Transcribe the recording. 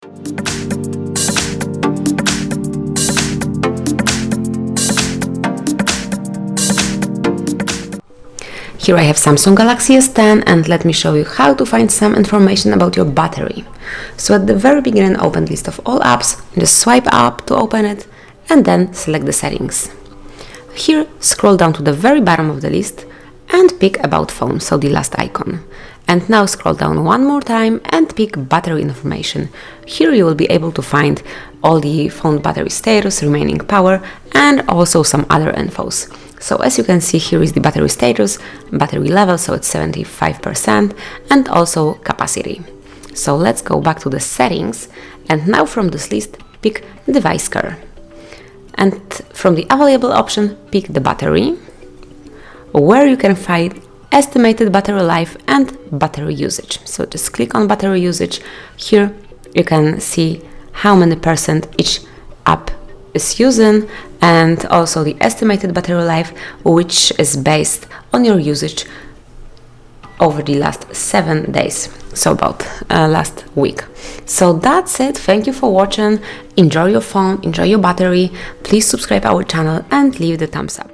Here I have Samsung Galaxy S10 and let me show you how to find some information about your battery. So at the very beginning, open list of all apps, just swipe up to open it and then select the settings. Here scroll down to the very bottom of the list and pick about phone, so the last icon. And now scroll down one more time and pick battery information. Here you will be able to find all the phone battery status, remaining power and also some other infos. So as you can see, here is the battery status, battery level, so it's 75%, and also capacity. So let's go back to the settings and now from this list pick device care. And from the available option pick the battery, where you can find estimated battery life and battery usage. So just click on battery usage. Here you can see how many percent each app is using and also the estimated battery life, which is based on your usage over the last 7 days, so about last week. So that's it. Thank you for watching. Enjoy your phone, enjoy your battery. Please subscribe our channel and leave the thumbs up.